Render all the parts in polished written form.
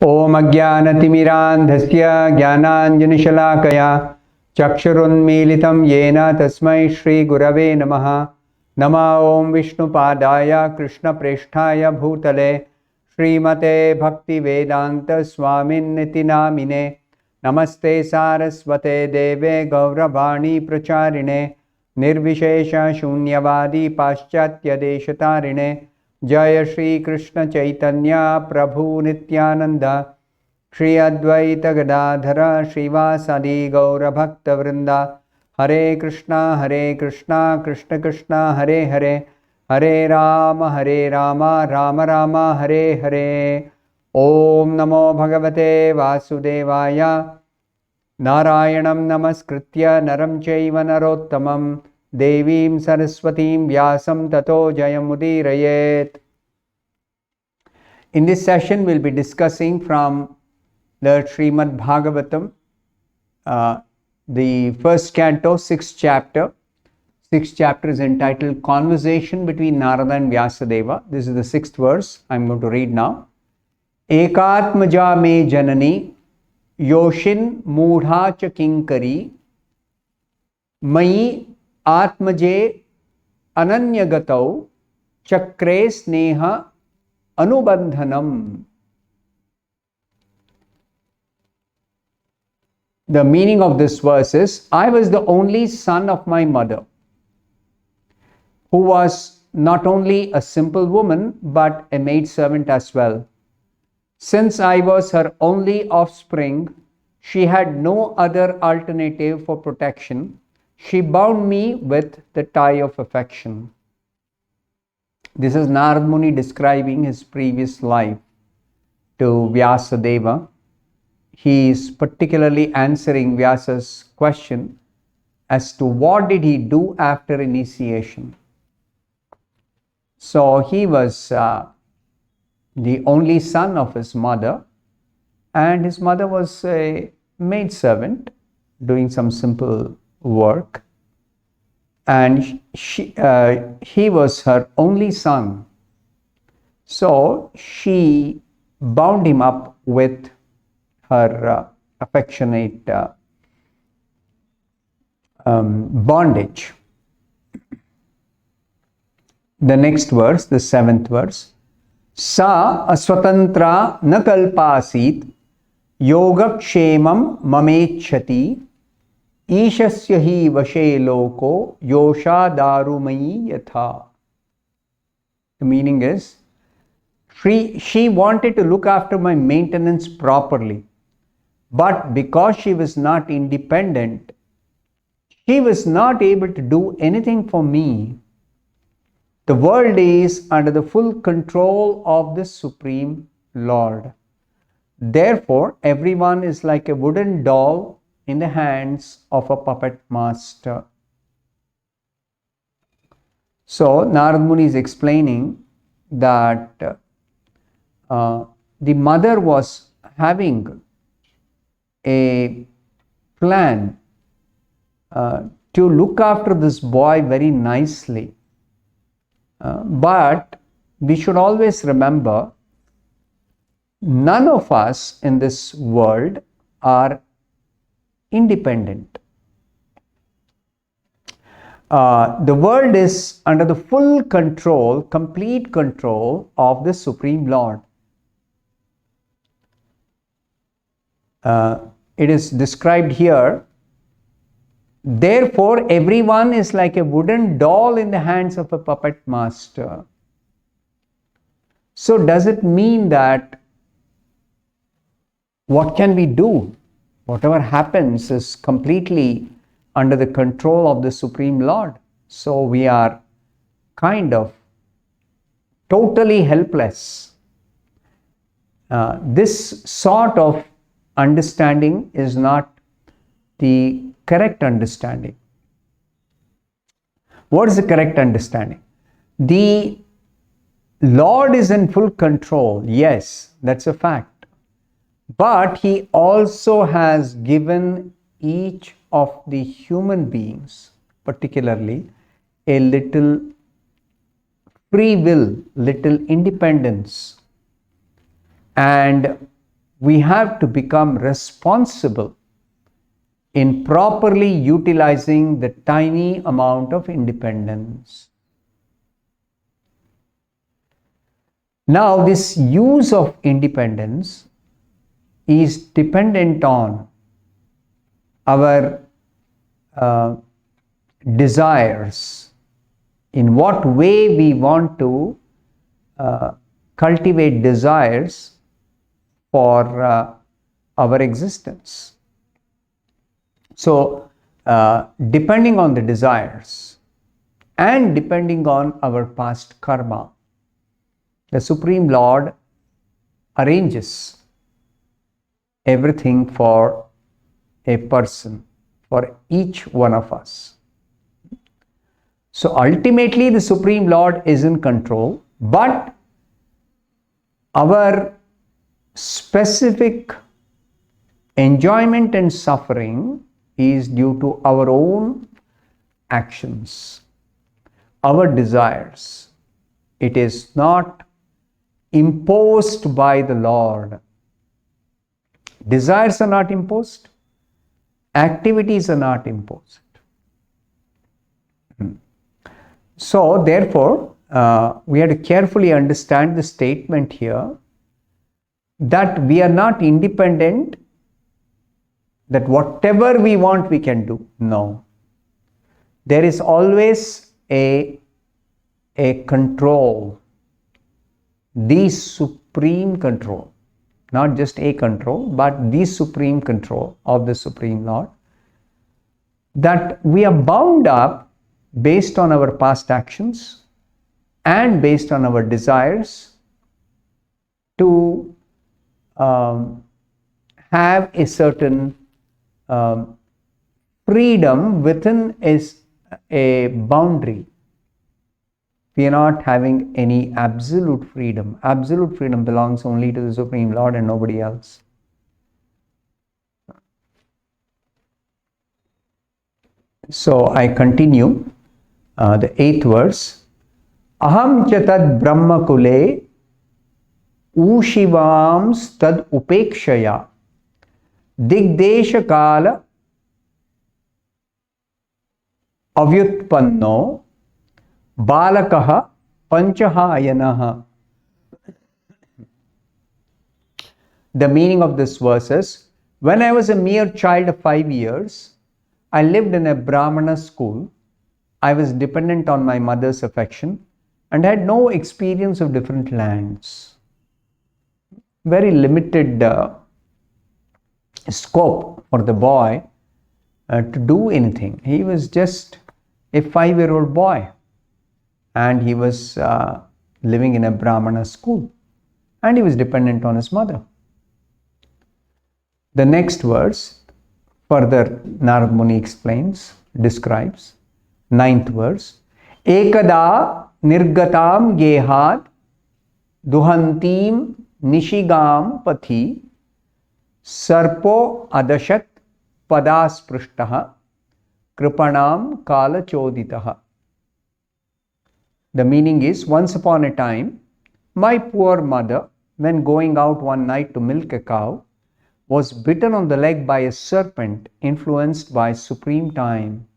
ओम अज्ञानतिमिरान्धस्य ज्ञानाञ्जनशलाकया चक्षुरुन्मीलितं येन तस्मै श्रीगुरवे नमः। नमः ओं विष्णुपादाय कृष्णप्रेष्ठाय भूतले श्रीमते भक्तिवेदान्तस्वामिन्निति नामिने। नमस्ते सारस्वते देवे गौरवाणी प्रचारिणे निर्विशेषशून्यवादी पाश्चात्यदेशतारिणे। जय श्री कृष्ण चैतन्य प्रभु नित्यानंद श्री अद्वैत गदाधर श्रीवासादि गौरभक्तवृंद। हरे कृष्णा कृष्ण कृष्णा हरे हरे, हरे राम राम राम हरे हरे। ओम नमो भगवते वासुदेवाय। नारायणं नमस्कृत्य नरं चैव नरोत्तमं देवीं सरस्वतीं व्यासं ततो जयमुदीरयेत्। In this session, we'll be discussing from the Srimad Bhagavatam, the first canto, sixth chapter. Sixth chapter is entitled Conversation between Narada and Vyasadeva. This is the sixth verse. I'm going to read now. Ekatmaja me janani yoshin moodha cha kinkari mayi atmaje ananyagatau chakre sneha anubandhanam. The meaning of this verse is, I was the only son of my mother, who was not only a simple woman but a maidservant as well. Since I was her only offspring, she had no other alternative for protection. She bound me with the tie of affection. This is Narad Muni describing his previous life to Vyasadeva. He is particularly answering Vyasa's question as to what did he do after initiation. So he was the only son of his mother, and his mother was a maidservant doing some simple work, and he was her only son. So she bound him up with her affectionate bondage. The next verse, the seventh verse. Sa aswatantra na kalpasit yogakshemam mamechati ishasya hi vashe loko yosha darumayi yatha. The meaning is, she wanted to look after my maintenance properly, but because she was not independent, she was not able to do anything for me. The world is under the full control of the Supreme Lord. Therefore, everyone is like a wooden doll in the hands of a puppet master. So, Narad Muni is explaining that the mother was having a plan to look after this boy very nicely. But we should always remember, none of us in this world are independent. The world is under the full control, complete control of the Supreme Lord. It is described here, therefore everyone is like a wooden doll in the hands of a puppet master. So does it mean that what can we do? Whatever happens is completely under the control of the Supreme Lord. So we are kind of totally helpless. This sort of understanding is not the correct understanding. What is the correct understanding? The Lord is in full control. Yes, that's a fact. But He also has given each of the human beings, particularly, a little free will, little independence. And we have to become responsible in properly utilizing the tiny amount of independence. Now, this use of independence is dependent on our desires, in what way we want to cultivate desires for our existence. So, depending on the desires and depending on our past karma, the Supreme Lord arranges everything for a person, for each one of us. So ultimately the Supreme Lord is in control, but our specific enjoyment and suffering is due to our own actions, our desires. It is not imposed by the Lord. Desires are not imposed. Activities are not imposed. So, therefore, we have to carefully understand the statement here that we are not independent, that whatever we want we can do. No. There is always a control, the supreme control, not just a control, but the supreme control of the Supreme Lord, that we are bound up based on our past actions and based on our desires to have a certain freedom within a boundary. We are not having any absolute freedom. Absolute freedom belongs only to the Supreme Lord and nobody else. So I continue the 8th verse. Aham cha tad brahma kule ushivams tad upekshaya digdesha kala avyutpanno balakaha panchahayanaha. The meaning of this verse is, when I was a mere child of 5 years, I lived in a Brahmana school. I was dependent on my mother's affection and had no experience of different lands. Very limited scope for the boy to do anything. He was just a 5-year-old boy and he was living in a Brahmana school and he was dependent on his mother. The next verse, further Narad Muni describes, 9th verse. Ekada nirgatam gehat duhantim nishigam pathi sarpo adashat padasprushtaha kripanam kala choditaha. The meaning is, once upon a time, my poor mother, when going out one night to milk a cow, was bitten on the leg by a serpent influenced by supreme time.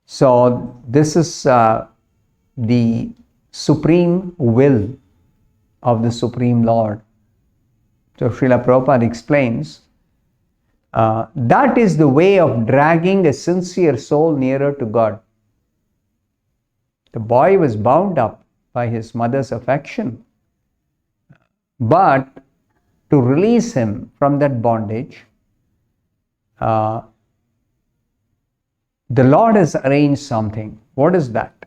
So this is the supreme will of the Supreme Lord. So Srila Prabhupada explains, that is the way of dragging a sincere soul nearer to God. The boy was bound up by his mother's affection, but to release him from that bondage, the Lord has arranged something. What is that?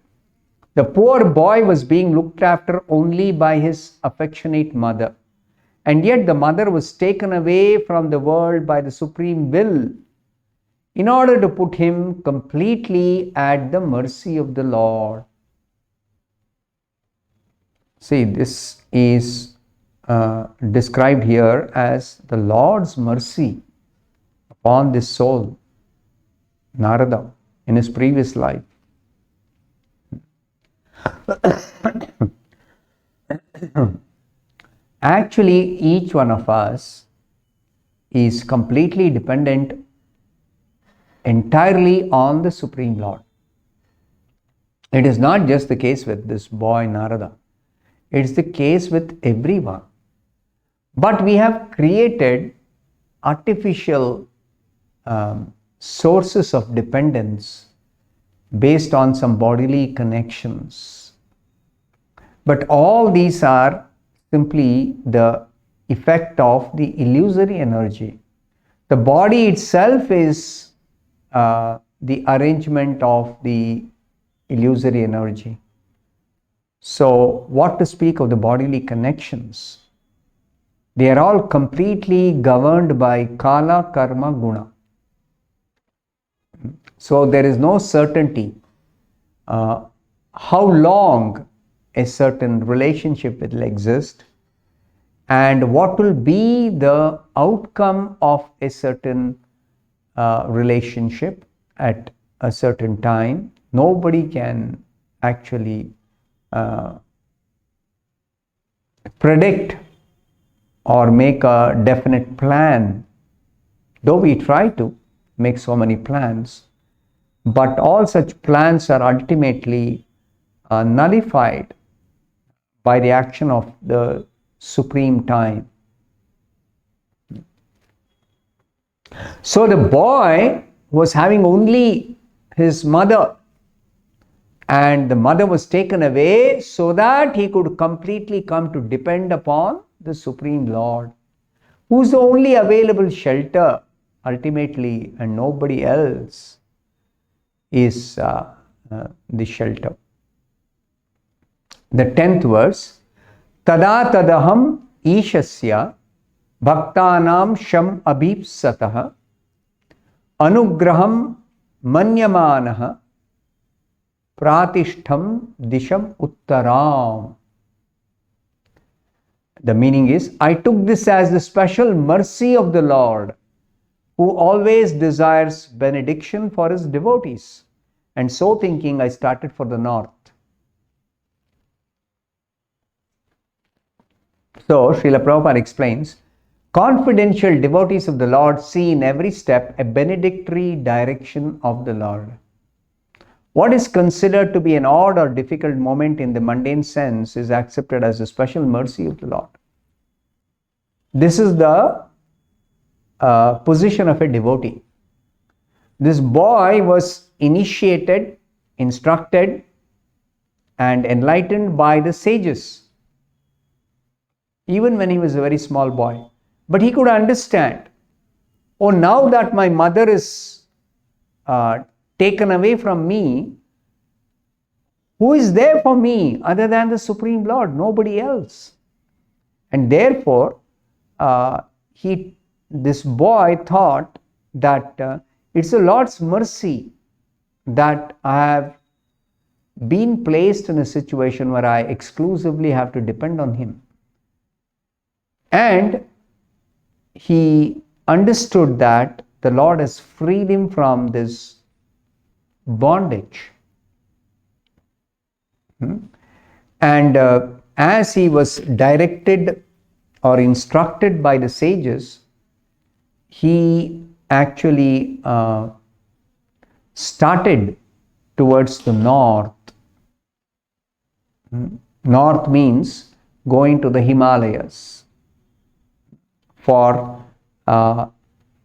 The poor boy was being looked after only by his affectionate mother, and yet the mother was taken away from the world by the supreme will in order to put him completely at the mercy of the Lord. See, this is described here as the Lord's mercy upon this soul, Narada, in his previous life. Actually, each one of us is completely dependent entirely on the Supreme Lord. It is not just the case with this boy Narada. It's the case with everyone. But we have created artificial sources of dependence based on some bodily connections. But all these are simply the effect of the illusory energy. The body itself is the arrangement of the illusory energy. So, what to speak of the bodily connections? They are all completely governed by Kala, Karma, Guna. So, there is no certainty how long a certain relationship will exist and what will be the outcome of a certain relationship at a certain time. Nobody can actually predict or make a definite plan, though we try to make so many plans, but all such plans are ultimately nullified by the action of the supreme time. So the boy was having only his mother, and the mother was taken away so that he could completely come to depend upon the Supreme Lord, who is the only available shelter ultimately, and nobody else is the shelter. The 10th verse, Tada tadaham ishasya bhaktanam sham abhipsatah anugraham manyamanah pratishtham disham uttaram. The meaning is, I took this as the special mercy of the Lord, who always desires benediction for his devotees. And so thinking, I started for the north. So, Srila Prabhupada explains, confidential devotees of the Lord see in every step a benedictory direction of the Lord. What is considered to be an odd or difficult moment in the mundane sense is accepted as a special mercy of the Lord. This is the position of a devotee. This boy was initiated, instructed, and enlightened by the sages, even when he was a very small boy. But he could understand, oh, now that my mother is taken away from me, who is there for me other than the Supreme Lord? Nobody else. And therefore, this boy thought that it's the Lord's mercy that I have been placed in a situation where I exclusively have to depend on him. And he understood that the Lord has freed him from this bondage. And as he was directed or instructed by the sages, he actually started towards the north. North means going to the Himalayas for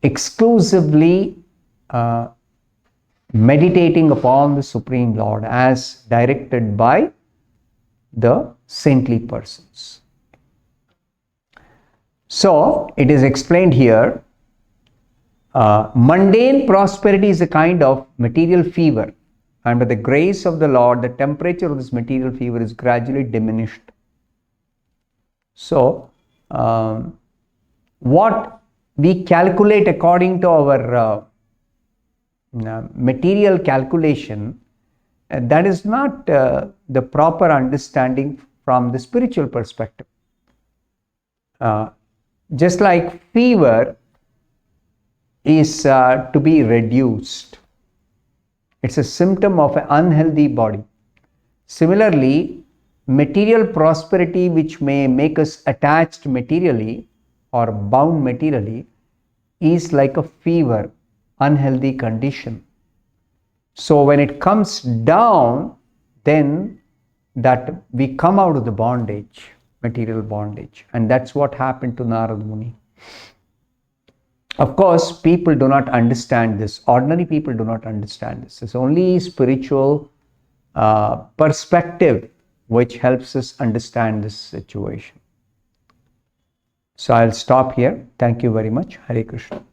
exclusively meditating upon the Supreme Lord as directed by the saintly persons. So, it is explained here, mundane prosperity is a kind of material fever, and by the grace of the Lord, the temperature of this material fever is gradually diminished. So, what we calculate according to our material calculation, that is not the proper understanding from the spiritual perspective. Just like fever is to be reduced, it's a symptom of an unhealthy body. Similarly, material prosperity which may make us attached materially or bound materially is like a fever, unhealthy condition. So when it comes down, then that we come out of the bondage, material bondage. And that's what happened to Narad Muni. Of course, people do not understand this. Ordinary people do not understand this. It's only spiritual perspective which helps us understand this situation. So I'll stop here. Thank you very much. Hare Krishna.